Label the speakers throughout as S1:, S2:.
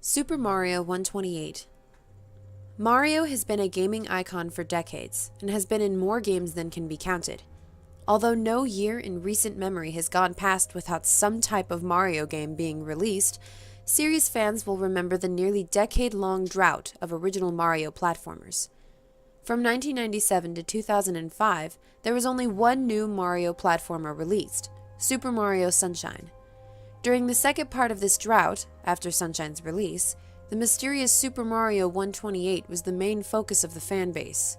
S1: Super Mario 128. Mario has been a gaming icon for decades, and has been in more games than can be counted. Although no year in recent memory has gone past without some type of Mario game being released, series fans will remember the nearly decade-long drought of original Mario platformers. From 1997 to 2005, there was only one new Mario platformer released, Super Mario Sunshine. During the second part of this drought, after Sunshine's release, the mysterious Super Mario 128 was the main focus of the fanbase.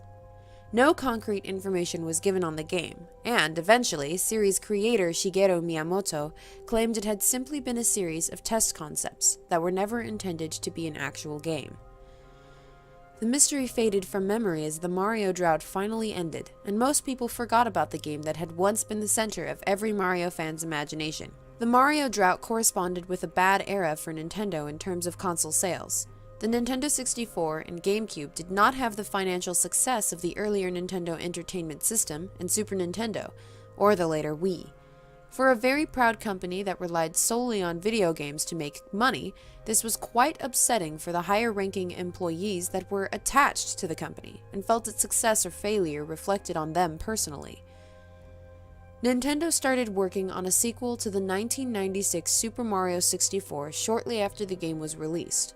S1: No concrete information was given on the game, and eventually, series creator Shigeru Miyamoto claimed it had simply been a series of test concepts that were never intended to be an actual game. The mystery faded from memory as the Mario drought finally ended, and most people forgot about the game that had once been the center of every Mario fan's imagination. The Mario drought corresponded with a bad era for Nintendo in terms of console sales. The Nintendo 64 and GameCube did not have the financial success of the earlier Nintendo Entertainment System and Super Nintendo, or the later Wii. For a very proud company that relied solely on video games to make money, this was quite upsetting for the higher-ranking employees that were attached to the company and felt its success or failure reflected on them personally. Nintendo started working on a sequel to the 1996 Super Mario 64 shortly after the game was released.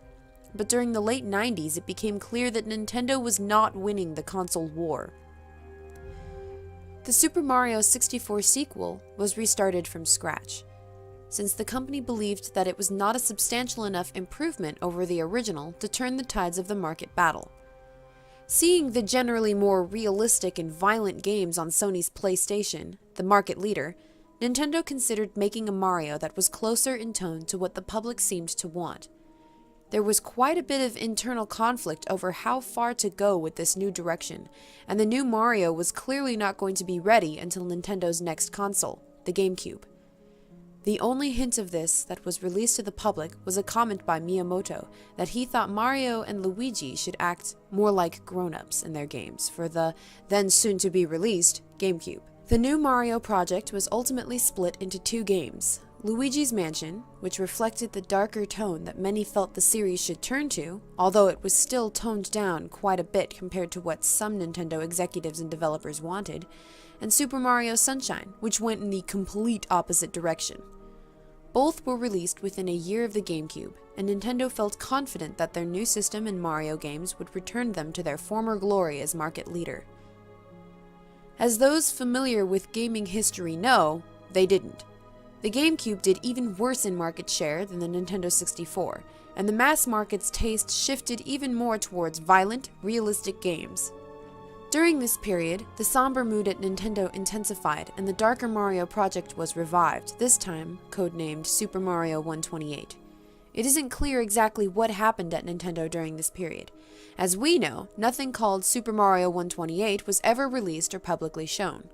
S1: But during the late 90s, it became clear that Nintendo was not winning the console war. The Super Mario 64 sequel was restarted from scratch, since the company believed that it was not a substantial enough improvement over the original to turn the tides of the market battle. Seeing the generally more realistic and violent games on Sony's PlayStation, the market leader, Nintendo considered making a Mario that was closer in tone to what the public seemed to want. There was quite a bit of internal conflict over how far to go with this new direction, and the new Mario was clearly not going to be ready until Nintendo's next console, the GameCube. The only hint of this that was released to the public was a comment by Miyamoto that he thought Mario and Luigi should act more like grown-ups in their games for the then soon-to-be-released GameCube. The new Mario project was ultimately split into two games: Luigi's Mansion, which reflected the darker tone that many felt the series should turn to, although it was still toned down quite a bit compared to what some Nintendo executives and developers wanted, and Super Mario Sunshine, which went in the complete opposite direction. Both were released within a year of the GameCube, and Nintendo felt confident that their new system and Mario games would return them to their former glory as market leader. As those familiar with gaming history know, they didn't. The GameCube did even worse in market share than the Nintendo 64, and the mass market's taste shifted even more towards violent, realistic games. During this period, the somber mood at Nintendo intensified and the darker Mario project was revived, this time codenamed Super Mario 128. It isn't clear exactly what happened at Nintendo during this period. As we know, nothing called Super Mario 128 was ever released or publicly shown.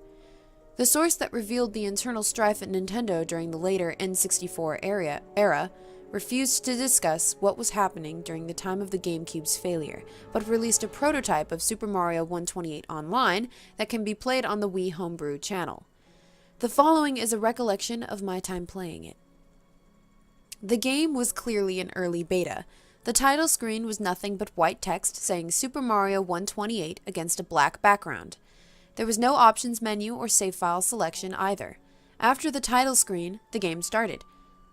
S1: The source that revealed the internal strife at Nintendo during the later N64 era refused to discuss what was happening during the time of the GameCube's failure, but released a prototype of Super Mario 128 online that can be played on the Wii Homebrew channel. The following is a recollection of my time playing it. The game was clearly an early beta. The title screen was nothing but white text saying Super Mario 128 against a black background. There was no options menu or save file selection either. After the title screen, the game started.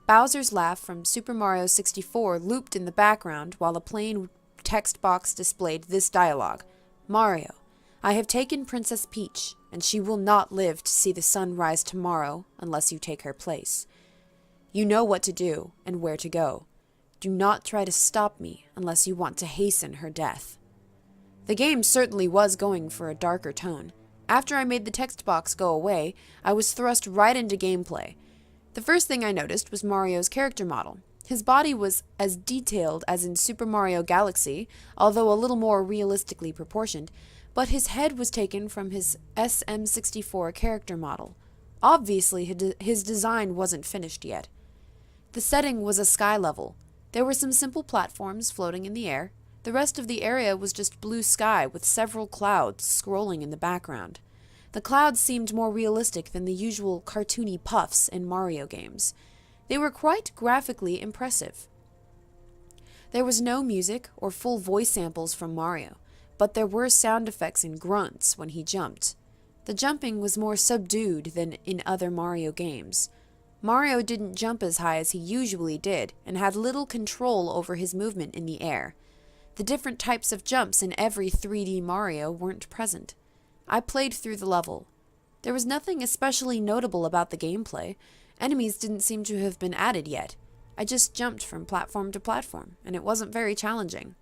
S1: Bowser's laugh from Super Mario 64 looped in the background while a plain text box displayed this dialogue: Mario, I have taken Princess Peach, and she will not live to see the sun rise tomorrow unless you take her place. You know what to do and where to go. Do not try to stop me unless you want to hasten her death. The game certainly was going for a darker tone. After I made the text box go away, I was thrust right into gameplay. The first thing I noticed was Mario's character model. His body was as detailed as in Super Mario Galaxy, although a little more realistically proportioned, but his head was taken from his SM64 character model. Obviously, his design wasn't finished yet. The setting was a sky level. There were some simple platforms floating in the air. The rest of the area was just blue sky with several clouds scrolling in the background. The clouds seemed more realistic than the usual cartoony puffs in Mario games. They were quite graphically impressive. There was no music or full voice samples from Mario, but there were sound effects and grunts when he jumped. The jumping was more subdued than in other Mario games. Mario didn't jump as high as he usually did and had little control over his movement in the air. The different types of jumps in every 3D Mario weren't present. I played through the level. There was nothing especially notable about the gameplay. Enemies didn't seem to have been added yet. I just jumped from platform to platform, and it wasn't very challenging.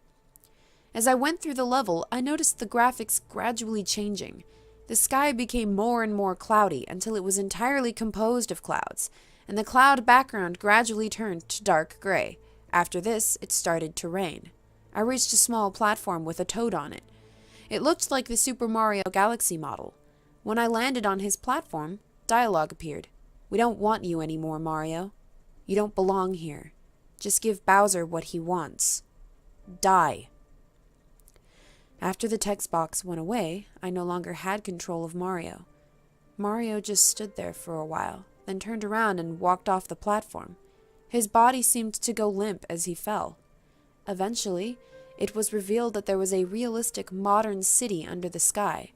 S1: As I went through the level, I noticed the graphics gradually changing. The sky became more and more cloudy until it was entirely composed of clouds, and the cloud background gradually turned to dark gray. After this, it started to rain. I reached a small platform with a toad on it. It looked like the Super Mario Galaxy model. When I landed on his platform, dialogue appeared. "We don't want you anymore, Mario. You don't belong here. Just give Bowser what he wants. Die." After the text box went away, I no longer had control of Mario. Mario just stood there for a while, then turned around and walked off the platform. His body seemed to go limp as he fell. Eventually, it was revealed that there was a realistic modern city under the sky.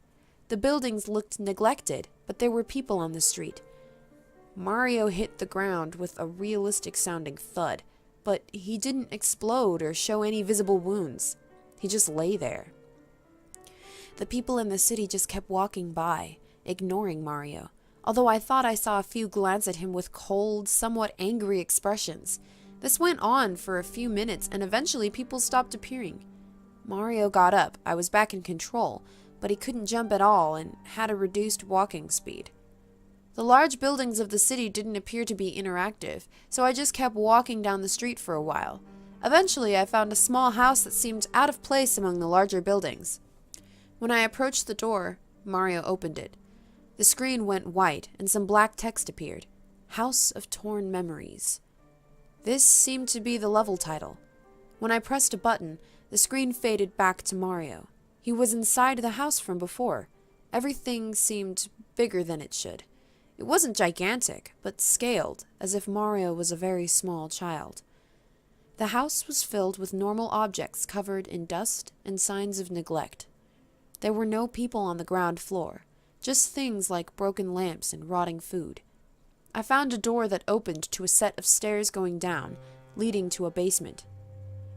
S1: The buildings looked neglected, but there were people on the street. Mario hit the ground with a realistic-sounding thud, but he didn't explode or show any visible wounds. He just lay there. The people in the city just kept walking by, ignoring Mario, although I thought I saw a few glance at him with cold, somewhat angry expressions. This went on for a few minutes, and eventually people stopped appearing. Mario got up. I was back in control, but he couldn't jump at all and had a reduced walking speed. The large buildings of the city didn't appear to be interactive, so I just kept walking down the street for a while. Eventually, I found a small house that seemed out of place among the larger buildings. When I approached the door, Mario opened it. The screen went white, and some black text appeared. "House of Torn Memories." This seemed to be the level title. When I pressed a button, the screen faded back to Mario. He was inside the house from before. Everything seemed bigger than it should. It wasn't gigantic, but scaled, as if Mario was a very small child. The house was filled with normal objects covered in dust and signs of neglect. There were no people on the ground floor, just things like broken lamps and rotting food. I found a door that opened to a set of stairs going down, leading to a basement.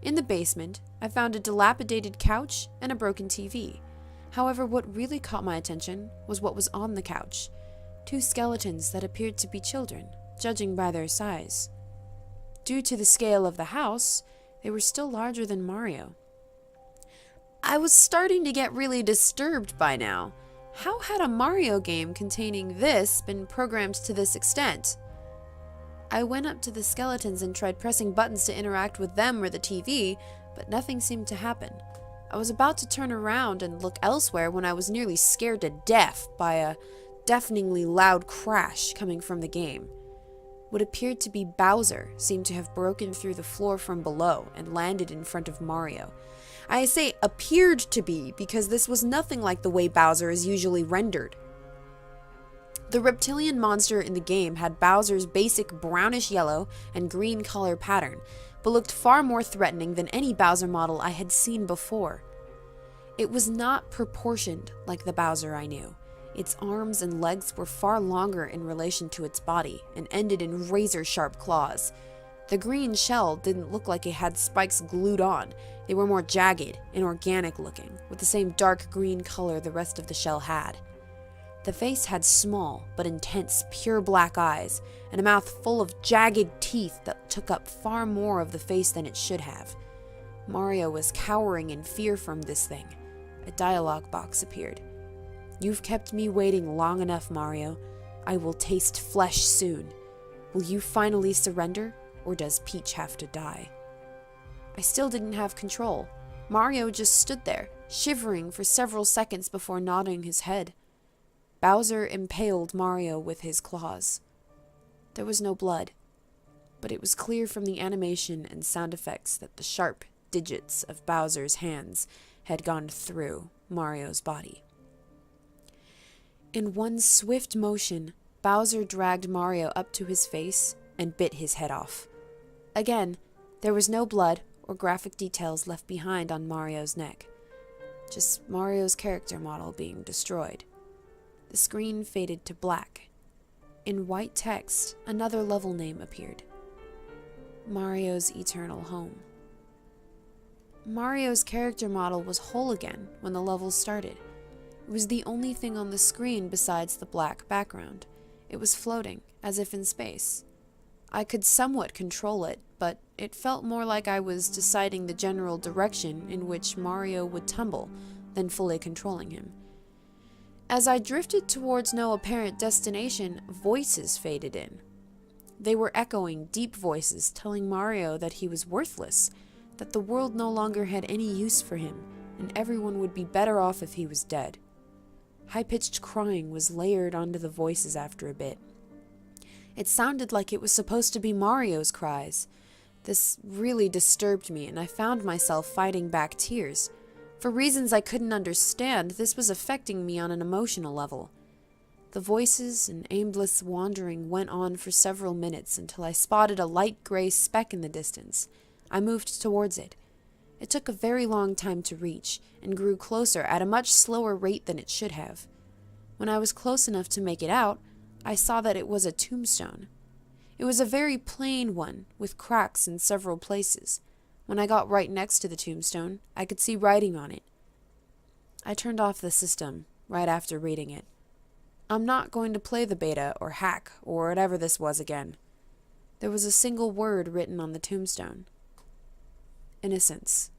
S1: In the basement, I found a dilapidated couch and a broken TV. However, what really caught my attention was what was on the couch. 2 skeletons that appeared to be children, judging by their size. Due to the scale of the house, they were still larger than Mario. I was starting to get really disturbed by now. How had a Mario game containing this been programmed to this extent? I went up to the skeletons and tried pressing buttons to interact with them or the TV, but nothing seemed to happen. I was about to turn around and look elsewhere when I was nearly scared to death by a deafeningly loud crash coming from the game. What appeared to be Bowser seemed to have broken through the floor from below and landed in front of Mario. I say appeared to be because this was nothing like the way Bowser is usually rendered. The reptilian monster in the game had Bowser's basic brownish yellow and green color pattern, but looked far more threatening than any Bowser model I had seen before. It was not proportioned like the Bowser I knew. Its arms and legs were far longer in relation to its body and ended in razor-sharp claws. The green shell didn't look like it had spikes glued on. They were more jagged and organic looking, with the same dark green color the rest of the shell had. The face had small but intense pure black eyes and a mouth full of jagged teeth that took up far more of the face than it should have. Mario was cowering in fear from this thing. A dialogue box appeared. "You've kept me waiting long enough, Mario. I will taste flesh soon. Will you finally surrender, or does Peach have to die?" I still didn't have control. Mario just stood there, shivering for several seconds before nodding his head. Bowser impaled Mario with his claws. There was no blood, but it was clear from the animation and sound effects that the sharp digits of Bowser's hands had gone through Mario's body. In one swift motion, Bowser dragged Mario up to his face and bit his head off. Again, there was no blood or graphic details left behind on Mario's neck. Just Mario's character model being destroyed. The screen faded to black. In white text, another level name appeared. Mario's Eternal Home. Mario's character model was whole again when the level started. It was the only thing on the screen besides the black background. It was floating, as if in space. I could somewhat control it, but it felt more like I was deciding the general direction in which Mario would tumble than fully controlling him. As I drifted towards no apparent destination, voices faded in. They were echoing, deep voices telling Mario that he was worthless, that the world no longer had any use for him, and everyone would be better off if he was dead. High-pitched crying was layered onto the voices after a bit. It sounded like it was supposed to be Mario's cries. This really disturbed me, and I found myself fighting back tears. For reasons I couldn't understand, this was affecting me on an emotional level. The voices and aimless wandering went on for several minutes until I spotted a light gray speck in the distance. I moved towards it. It took a very long time to reach, and grew closer at a much slower rate than it should have. When I was close enough to make it out, I saw that it was a tombstone. It was a very plain one, with cracks in several places. When I got right next to the tombstone, I could see writing on it. I turned off the system right after reading it. I'm not going to play the beta or hack or whatever this was again. There was a single word written on the tombstone. Innocence.